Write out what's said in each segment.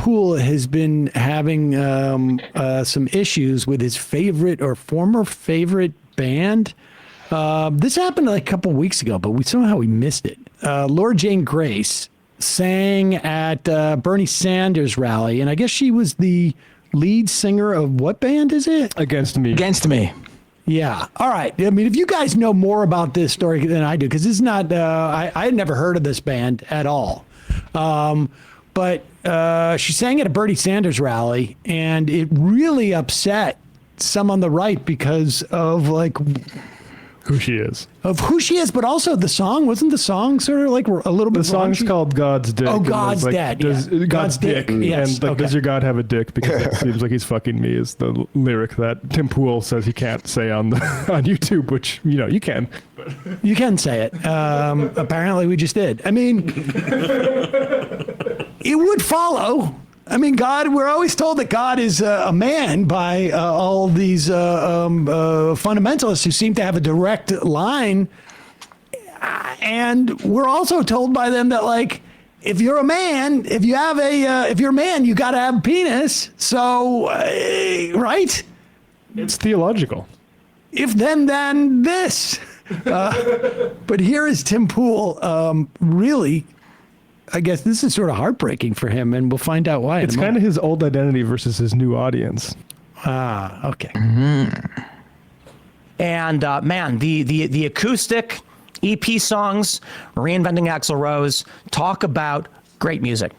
Pool has been having some issues with his favorite or former favorite band. This happened like a couple of weeks ago, but we missed it. Laura Jane Grace sang at Bernie Sanders rally, and I guess she was the lead singer of what band is it? Against Me. Against Me. Yeah. All right. I mean, if you guys know more about this story than I do, because it's not, I had never heard of this band at all. But she sang at a Bernie Sanders rally, and it really upset some on the right because of like who she is. But also the song. Wasn't the song sort of like a little bit The song's raunchy? called God's Dick. Oh, God's Dad. God's Dick. Yes. And like, does your God have a dick? Because it seems like he's fucking me is the lyric that Tim Pool says he can't say on YouTube, which, you can. You can say it. Apparently we just did. I mean, it would follow. I mean, God, we're always told that God is a man by all these fundamentalists who seem to have a direct line. And we're also told by them that, like, if you're a man, if you're a man, you got to have a penis. So, right? It's theological. If then this. But here is Tim Pool really. I guess this is sort of heartbreaking for him, and we'll find out why. It's kind of his old identity versus his new audience. Ah, okay. Mm-hmm. And man, the acoustic EP songs, Reinventing Axl Rose, talk about great music.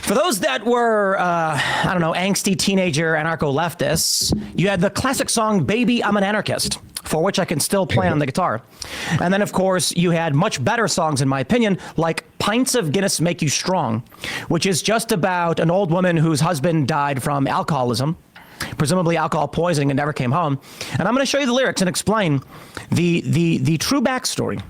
For those that were, angsty teenager anarcho-leftists, you had the classic song Baby, I'm an Anarchist, for which I can still play on the guitar. And then, of course, you had much better songs, in my opinion, like Pints of Guinness Make You Strong, which is just about an old woman whose husband died from alcoholism, presumably alcohol poisoning, and never came home. And I'm going to show you the lyrics and explain the true backstory.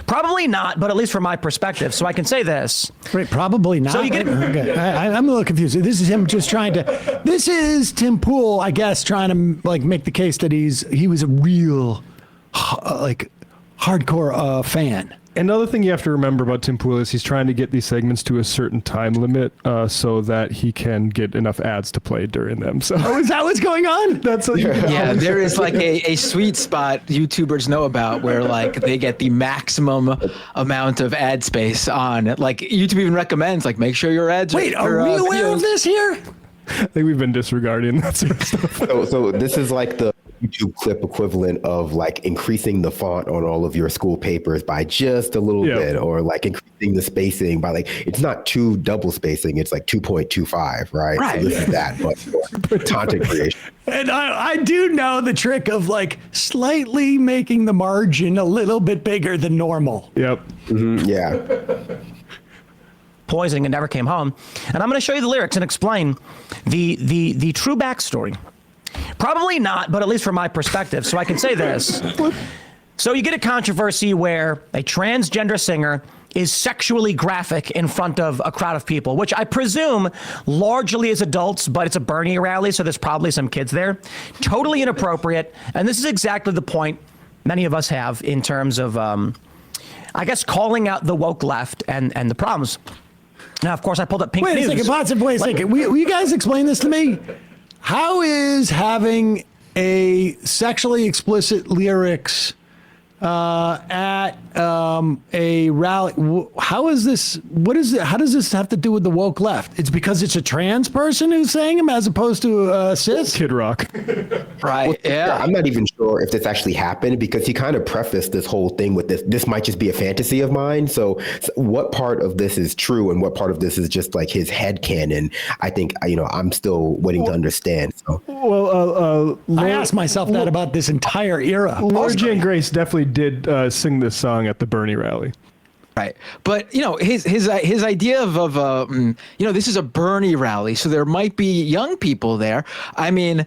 Probably not, but at least from my perspective. So I can say this. Right, probably not. So you get okay. I'm a little confused. This is him just trying to. This is Tim Pool, I guess, trying to like make the case that he was a real, like, hardcore fan. Another thing you have to remember about Tim Pool is he's trying to get these segments to a certain time limit so that he can get enough ads to play during them. So, is that what's going on? That's what yeah. There is like a sweet spot YouTubers know about where like they get the maximum amount of ad space on. Like YouTube even recommends like make sure your ads. Wait, are we aware of this here? I think we've been disregarding that sort of stuff. So this is like the YouTube clip equivalent of like increasing the font on all of your school papers by just a little bit, or like increasing the spacing by like, it's not 2 double spacing, it's like 2.25, right? Right. So this is that, but for content creation. And I do know the trick of like slightly making the margin a little bit bigger than normal. Yep. Mm-hmm, yeah. Poisoning and never came home. And I'm going to show you the lyrics and explain the true backstory. Probably not, but at least from my perspective. So I can say this. So you get a controversy where a transgender singer is sexually graphic in front of a crowd of people, which I presume largely is adults, but it's a Bernie rally, so there's probably some kids there. Totally inappropriate. And this is exactly the point many of us have in terms of, I guess, calling out the woke left and the problems. Now, of course, I pulled up Pink News. Wait a second. Will you guys explain this to me? How is having a sexually explicit lyrics at a rally? How is this? What is it? How does this have to do with the woke left? It's because it's a trans person who's saying them as opposed to cis? Kid Rock. Right. Well, yeah. I'm not even sure if this actually happened because he kind of prefaced this whole thing with this might just be a fantasy of mine. So what part of this is true and what part of this is just like his headcanon? I think, I'm still waiting to understand. So. Well, I asked myself that about this entire era. Laura Jane Grace definitely did sing this song at the Bernie rally. Right. But, his idea of this is a Bernie rally, so there might be young people there. I mean,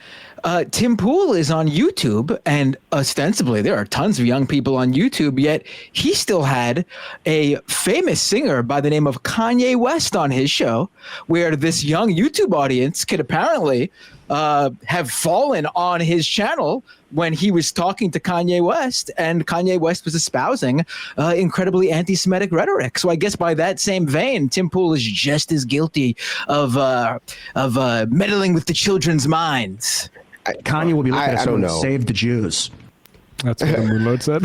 Tim Pool is on YouTube, and ostensibly there are tons of young people on YouTube, yet he still had a famous singer by the name of Kanye West on his show, where this young YouTube audience could apparently have fallen on his channel when he was talking to Kanye West, and Kanye West was espousing incredibly anti-Semitic rhetoric. So I guess by that same vein, Tim Pool is just as guilty of meddling with the children's minds. Kanye will be looking at I don't someone to know. save the Jews. That's what the Moonlord said.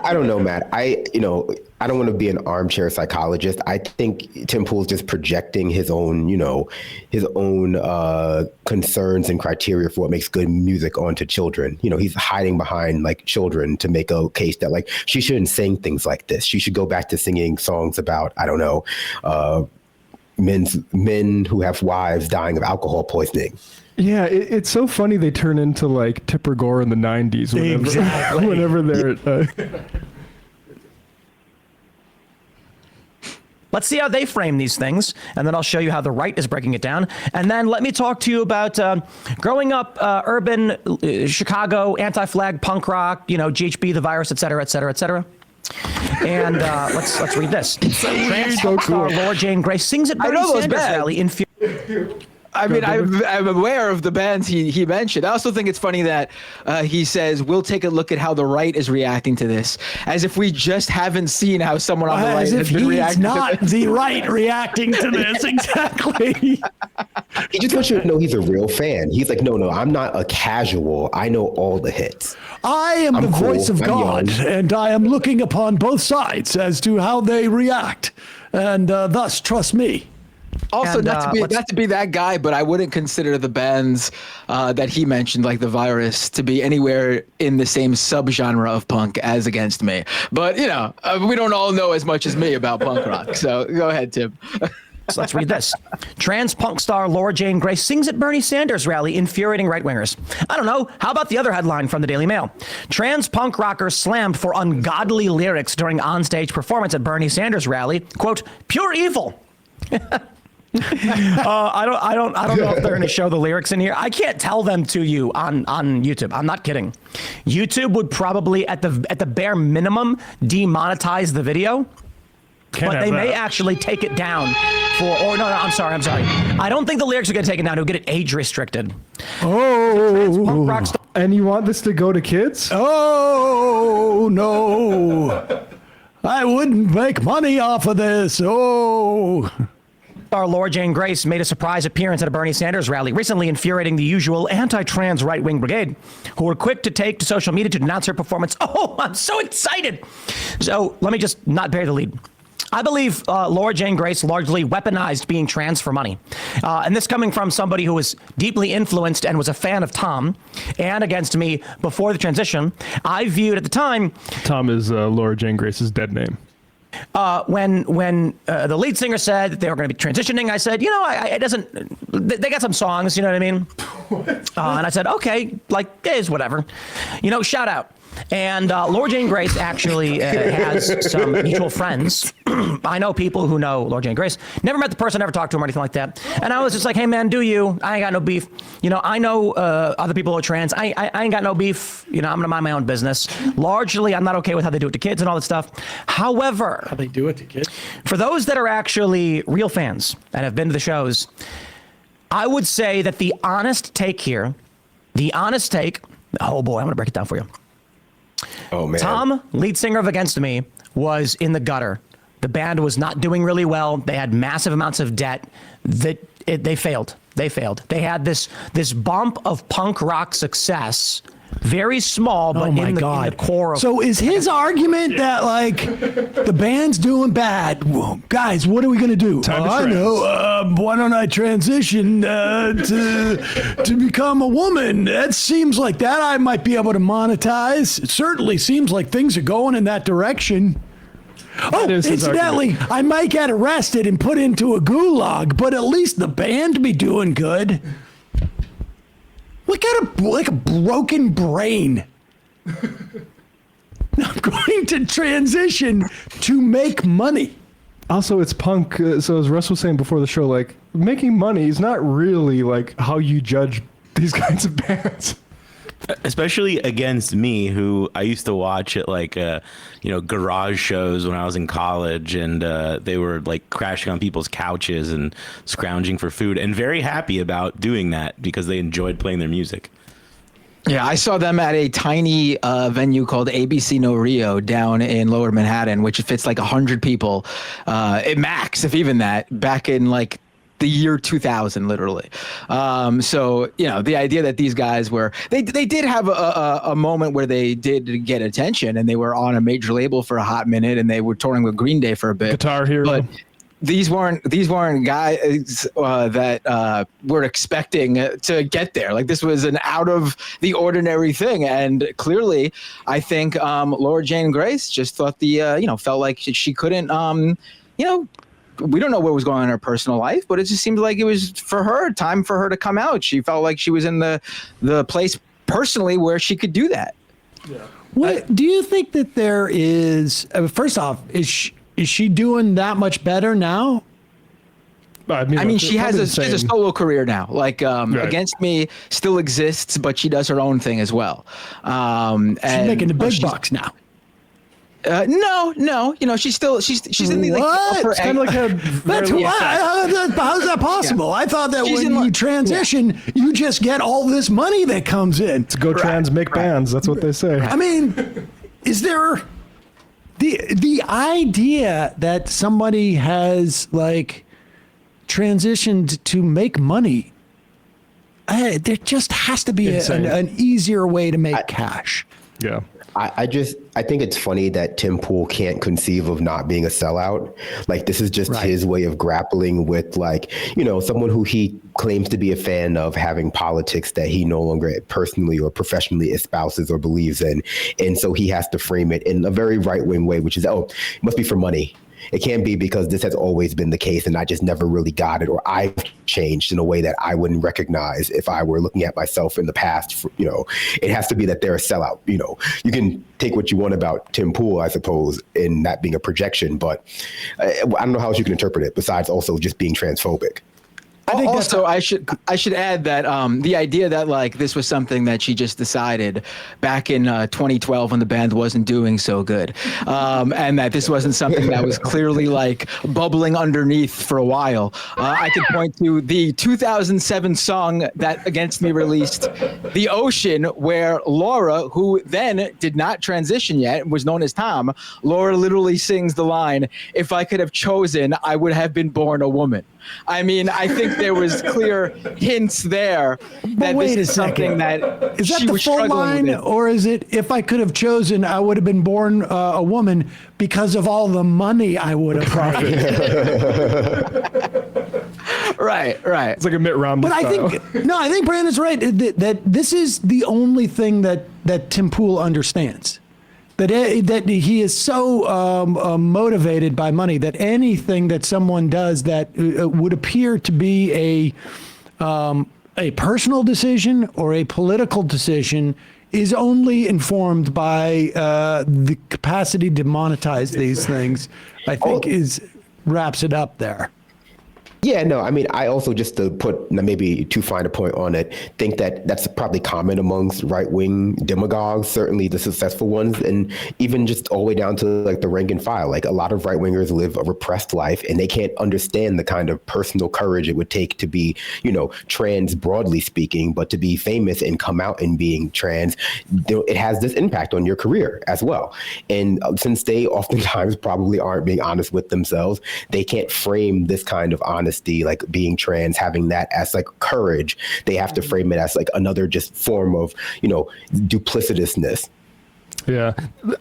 I don't know, Matt. I don't want to be an armchair psychologist. I think Tim Pool's just projecting his own concerns and criteria for what makes good music onto children. He's hiding behind like children to make a case that like she shouldn't sing things like this. She should go back to singing songs about, I don't know, men who have wives dying of alcohol poisoning. Yeah, it's so funny they turn into like Tipper Gore in the 90s whenever, Exactly. whenever they're... Let's see how they frame these things, and then I'll show you how the right is breaking it down. And then let me talk to you about growing up urban Chicago, anti-flag, punk rock, GHB, the virus, et cetera, et cetera, et cetera. And let's read this. Trans folk star Laura Jane Grace sings at Bernie know those Sanders bands. rally in I mean, I'm aware of the bands he mentioned. I also think it's funny that he says, we'll take a look at how the right is reacting to this, as if we just haven't seen how someone on the right As if has been he's reacting not to this. the right reacting to this. Exactly. He just wants you to know he's a real fan. He's like, no, I'm not a casual. I know all the hits. I am I'm the cool. voice of I'm God, young. and I am looking upon both sides as to how they react, and thus trust me. Also, And, not to be that guy, but I wouldn't consider the bands that he mentioned, like the Virus, to be anywhere in the same subgenre of punk as Against Me. But we don't all know as much as me about punk rock. So go ahead, Tim. So let's read this. Trans punk star Laura Jane Grace sings at Bernie Sanders rally, infuriating right-wingers. I don't know. How about the other headline from the Daily Mail? Trans punk rocker slammed for ungodly lyrics during onstage performance at Bernie Sanders rally. Quote, pure evil. I don't know if they're going to show the lyrics in here. I can't tell them to you on YouTube. I'm not kidding. YouTube would probably at the bare minimum demonetize the video. But they may actually take it down I'm sorry. I don't think the lyrics are going to take it down. It'll get it age restricted. Oh, and you want this to go to kids? Oh, no. I wouldn't make money off of this. Oh. Star Laura Jane Grace made a surprise appearance at a Bernie Sanders rally, recently infuriating the usual anti-trans right-wing brigade, who were quick to take to social media to denounce her performance. Oh, I'm so excited. So let me just not bury the lead. I believe Laura Jane Grace largely weaponized being trans for money. And this coming from somebody who was deeply influenced and was a fan of Tom and Against Me before the transition. I viewed at the time... Tom is Laura Jane Grace's dead name. When the lead singer said that they were going to be transitioning, I said, it doesn't. They got some songs, you know what I mean? And I said, okay, like is whatever, shout out. And Laura Jane Grace actually has some mutual friends. I know people who know Laura Jane Grace. Never met the person, never talked to him or anything like that. And I was just like, hey man, do you? I ain't got no beef. I know other people who are trans. I ain't got no beef. I'm gonna mind my own business. Largely, I'm not okay with how they do it to kids and all that stuff. However, How they do it to kids? for those that are actually real fans and have been to the shows, I would say that the honest take here, oh boy, I'm gonna break it down for you. Oh man. Tom, lead singer of Against Me, was in the gutter. The band was not doing really well. They had massive amounts of debt. They failed. They had this bump of punk rock success. Very small, but Oh my in the God. core of... So is his argument that like the band's doing bad? Well, guys, what are we gonna do? Time to I trans. know. Why don't I transition to become a woman? That seems like that I might be able to monetize. It certainly seems like things are going in that direction. Oh, is his incidentally, I might get arrested and put into a gulag, but at least the band be doing good. Look at a broken brain. I'm going to transition to make money. Also, it's punk. So as Russ was saying before the show, like making money is not really like how you judge these kinds of bands. especially against me, who I used to watch at like garage shows when I was in college, and they were like crashing on people's couches and scrounging for food, and very happy about doing that because they enjoyed playing their music. Yeah, I saw them at a tiny venue called ABC No Rio down in Lower Manhattan, which fits like 100 people at max, if even that, back in like the year 2000, literally. So, the idea that these guys they did have a moment where they did get attention, and they were on a major label for a hot minute, and they were touring with Green Day for a bit. Guitar Hero. But these weren't guys that were expecting to get there. Like, this was an out of the ordinary thing, and clearly, I think Laura Jane Grace just thought felt like she couldn't, we don't know what was going on in her personal life, but it just seemed like it was time for her to come out. She felt like she was in the place personally where she could do that. Yeah. What do you think that there is? First off, is she doing that much better now? I mean, she has a solo career now. Like, Right. Against Me still exists, but she does her own thing as well. She's making the big bucks now. No. She's in the What? It's kind of like a That's very- how's that possible? I thought that She's when in you transition, you just get all this money that comes in. to go trans, make bands. That's what they say. I mean, is there the idea that somebody has like transitioned to make money? There just has to be an easier way to make cash. Yeah. I think it's funny that Tim Pool can't conceive of not being a sellout. Like, this is just his way of grappling with, like, someone who he claims to be a fan of having politics that he no longer personally or professionally espouses or believes in. And so he has to frame it in a very right-wing way, which is, it must be for money. It can't be because this has always been the case and I just never really got it, or I've changed in a way that I wouldn't recognize if I were looking at myself in the past. It has to be that they're a sellout. You can take what you want about Tim Pool, I suppose, in that being a projection, but I don't know how else you can interpret it besides also just being transphobic. I should add that the idea that like this was something that she just decided back in 2012 when the band wasn't doing so good, and that this wasn't something that was clearly like bubbling underneath for a while. I could point to the 2007 song that Against Me released, "The Ocean," where Laura, who then did not transition yet, was known as Tom. Laura literally sings the line, "If I could have chosen, I would have been born a woman." I mean, I think there was clear hints there that wait this is a something second. that Is that she the was full struggling line, with. or is it, "If I could have chosen, I would have been born a woman because of all the money I would have made"? Right. It's like a Mitt Romney But I style. think Brandon's right that this is the only thing that Tim Pool understands. That he is so motivated by money that anything that someone does that would appear to be a personal decision or a political decision is only informed by the capacity to monetize these things. I think wraps it up there. Yeah, no, I mean, I also, just to put maybe too fine a point on it, think that that's probably common amongst right-wing demagogues, certainly the successful ones, and even just all the way down to like the rank and file. Like, a lot of right-wingers live a repressed life and they can't understand the kind of personal courage it would take to be, trans broadly speaking, but to be famous and come out and being trans, it has this impact on your career as well. And since they oftentimes probably aren't being honest with themselves, they can't frame this kind of honesty, like being trans, having that as like courage. They have to frame it as like another just form of, duplicitousness. Yeah,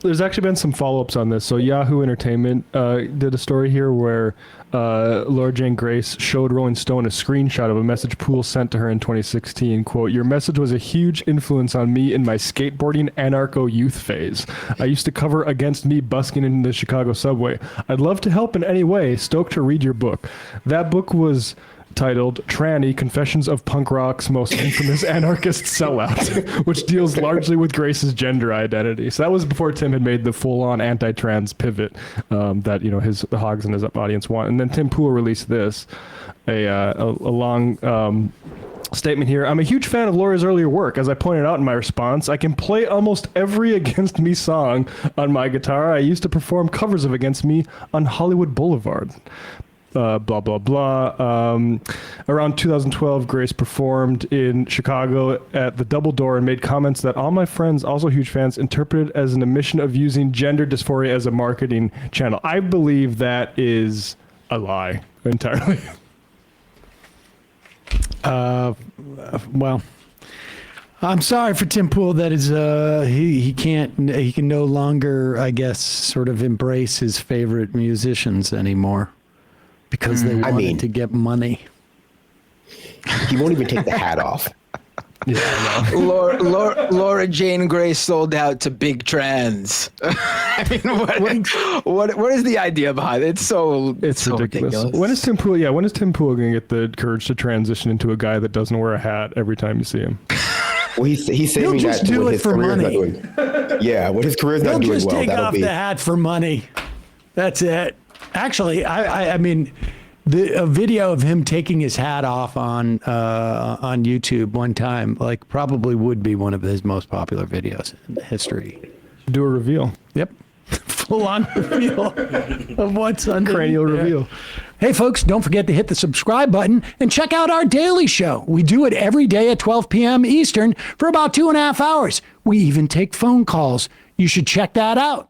there's actually been some follow-ups on this. So Yahoo Entertainment did a story here where Laura Jane Grace showed Rolling Stone a screenshot of a message Poole sent to her in 2016. Quote, "Your message was a huge influence on me in my skateboarding anarcho youth phase. I used to cover Against Me busking in the Chicago subway. I'd love to help in any way. Stoked to read your book." That book was titled Tranny, Confessions of Punk Rock's Most Infamous Anarchist Sellout, which deals largely with Grace's gender identity. So that was before Tim had made the full-on anti-trans pivot that the hogs and his audience want. And then Tim Pool released this, a long statement here. I'm a huge fan of Laura's earlier work. As I pointed out in my response, I can play almost every Against Me song on my guitar. I used to perform covers of Against Me on Hollywood Boulevard. Blah, blah, blah. Around 2012, Grace performed in Chicago at the Double Door and made comments that all my friends, also huge fans, interpreted as an admission of using gender dysphoria as a marketing channel. I believe that is a lie entirely. Well, I'm sorry for Tim Pool. That is, he can no longer, I guess, sort of embrace his favorite musicians anymore because they wanted to get money. He won't even take the hat off. Yeah, Laura Jane Grace sold out to Big Trans. I mean, what is the idea behind it? It's so ridiculous. When is Tim Pool? Yeah, when is Tim Pool going to get the courage to transition into a guy that doesn't wear a hat every time you see him? Well, he's saving He'll just that do when it his for career's money. not doing. Yeah, when his career's He'll not doing just well, take that'll off be. the hat for money. That's it. Actually, I mean, a video of him taking his hat off on YouTube one time, like, probably would be one of his most popular videos in history. Do a reveal. Yep. Full on reveal of what's underneath Cranial there. reveal. Hey, folks, don't forget to hit the subscribe button and check out our daily show. We do it every day at 12 p.m. Eastern for about 2.5 hours. We even take phone calls. You should check that out.